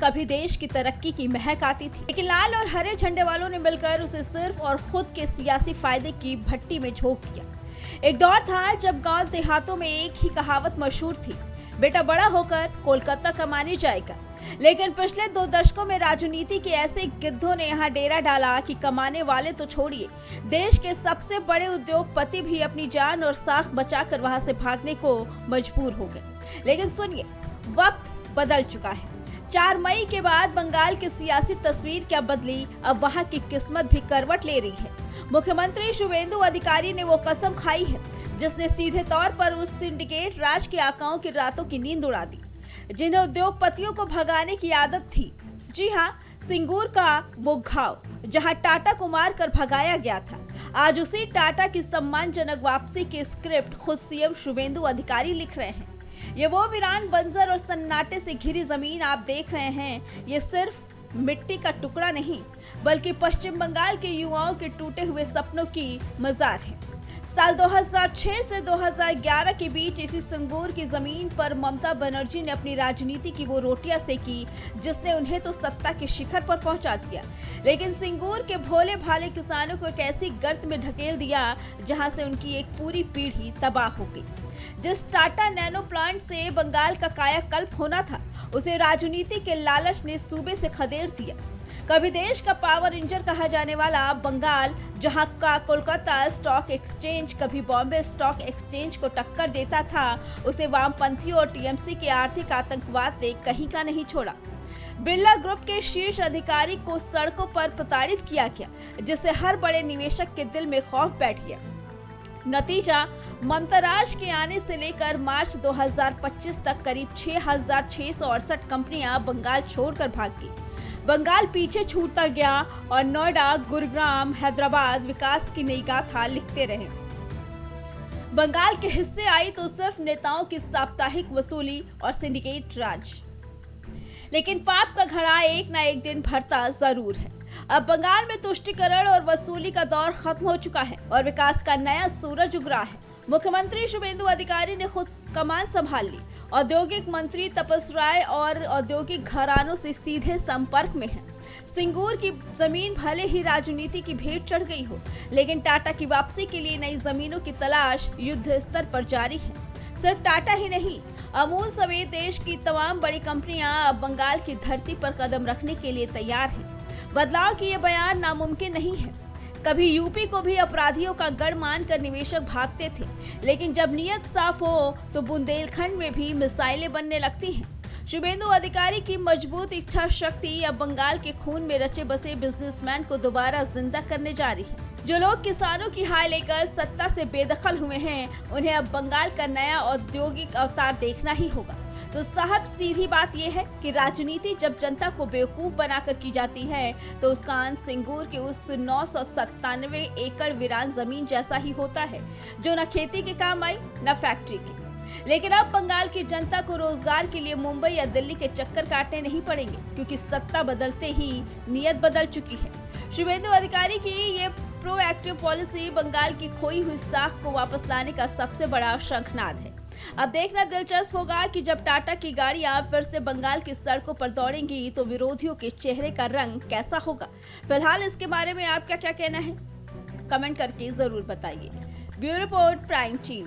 कभी देश की तरक्की की महक आती थी, लेकिन लाल और हरे झंडे वालों ने मिलकर उसे सिर्फ और खुद के सियासी फायदे की भट्टी में झोंक दिया। एक दौर था जब गांव देहातों में एक ही कहावत मशहूर थी, बेटा बड़ा होकर कोलकाता कमाने जाएगा। लेकिन पिछले 2 दशकों में राजनीति के ऐसे गिद्धों ने यहाँ डेरा डाला कि कमाने वाले तो छोड़िए, देश के सबसे बड़े उद्योगपति भी अपनी जान और साख बचाकर वहां से भागने को मजबूर हो गए। लेकिन सुनिए, वक्त बदल चुका है। 4 मई के बाद बंगाल की सियासी तस्वीर क्या बदली, अब वहां की किस्मत भी करवट ले रही है। मुख्यमंत्री शुवेंदु अधिकारी ने वो कसम खाई है जिसने सीधे तौर पर उस सिंडिकेट राज के आकाओं की रातों की नींद उड़ा दी, जिन्हें उद्योगपतियों को भगाने की आदत थी। जी हाँ, सिंगूर का वो घाव जहां टाटा को मार कर भगाया गया था, आज उसी टाटा की सम्मानजनक वापसी की स्क्रिप्ट खुद सीएम शुवेंदु अधिकारी लिख रहे हैं। ये वो वीरान बंजर और सन्नाटे से घिरी जमीन आप देख रहे हैं, ये सिर्फ मिट्टी का टुकड़ा नहीं बल्कि पश्चिम बंगाल के युवाओं के टूटे हुए सपनों की मजार है। साल 2006 से 2011 के बीच इसी सिंगूर की जमीन पर ममता बनर्जी ने अपनी राजनीति की वो रोटियां सेकी जिसने उन्हें तो सत्ता के शिखर पर पहुंचा दिया, लेकिन सिंगूर के भोले भाले किसानों को एक ऐसी गर्त में ढकेल दिया जहां से उनकी एक पूरी पीढ़ी तबाह हो गई। जिस टाटा नैनो प्लांट से बंगाल का कायाकल्प होना था, उसे राजनीति के लालच ने सूबे से खदेड़ दिया। कभी देश का पावर इंजन कहा जाने वाला बंगाल, जहां का कोलकाता स्टॉक एक्सचेंज कभी बॉम्बे स्टॉक एक्सचेंज को टक्कर देता था, उसे वामपंथियों और टीएमसी के आर्थिक आतंकवाद ने कहीं का नहीं छोड़ा। बिरला ग्रुप के शीर्ष अधिकारी को सड़कों पर प्रताड़ित किया गया, जिससे हर बड़े निवेशक के दिल में खौफ बैठ गया। नतीजा, ममता राज के आने से लेकर मार्च 2025 तक करीब 6,668 कंपनियां बंगाल छोड़कर भाग गई। बंगाल पीछे छूटता गया और नोएडा, गुरुग्राम, हैदराबाद विकास की नई गाथा लिखते रहे। बंगाल के हिस्से आई तो सिर्फ नेताओं की साप्ताहिक वसूली और सिंडिकेट राज। लेकिन पाप का घड़ा एक ना एक दिन भरता जरूर है। अब बंगाल में तुष्टीकरण और वसूली का दौर खत्म हो चुका है और विकास का नया सूरज उग रहा है। मुख्यमंत्री शुवेंदु अधिकारी ने खुद कमान संभाल ली। औद्योगिक मंत्री तपस राय और औद्योगिक घरानों से सीधे संपर्क में हैं। सिंगूर की जमीन भले ही राजनीति की भेंट चढ़ गई हो, लेकिन टाटा की वापसी के लिए नई जमीनों की तलाश युद्ध स्तर पर जारी है। सिर्फ टाटा ही नहीं, अमूल समेत देश की तमाम बड़ी कंपनियां अब बंगाल की धरती पर कदम रखने के लिए तैयार हैं। बदलाव की ये बयान नामुमकिन नहीं है। कभी यूपी को भी अपराधियों का गढ़ मानकर निवेशक भागते थे, लेकिन जब नीयत साफ हो तो बुंदेलखंड में भी मिसाइलें बनने लगती हैं। शुवेंदु अधिकारी की मजबूत इच्छा शक्ति अब बंगाल के खून में रचे बसे बिजनेसमैन को दोबारा जिंदा करने जा रही है। जो लोग किसानों की हाय लेकर सत्ता से बेदखल हुए हैं, उन्हें अब बंगाल का नया औद्योगिक अवतार देखना ही होगा। तो साहब, सीधी बात यह है कि राजनीति जब जनता को बेवकूफ बनाकर की जाती है तो उसका अंत सिंगूर के उस 997 एकड़ वीरान जमीन जैसा ही होता है, जो न खेती के काम आई न फैक्ट्री की। लेकिन अब बंगाल की जनता को रोजगार के लिए मुंबई या दिल्ली के चक्कर काटने नहीं पड़ेंगे, क्योंकि सत्ता बदलते ही नीयत बदल चुकी है। शुवेंदु अधिकारी की ये प्रोएक्टिव पॉलिसी बंगाल की खोई हुई साख को वापस लाने का सबसे बड़ा शंखनाद है। अब देखना दिलचस्प होगा कि जब टाटा की गाड़ियां फिर से बंगाल की सड़कों पर दौड़ेंगी तो विरोधियों के चेहरे का रंग कैसा होगा। फिलहाल इसके बारे में आपका क्या कहना है, कमेंट करके जरूर बताइए। Bureau report, prime TV.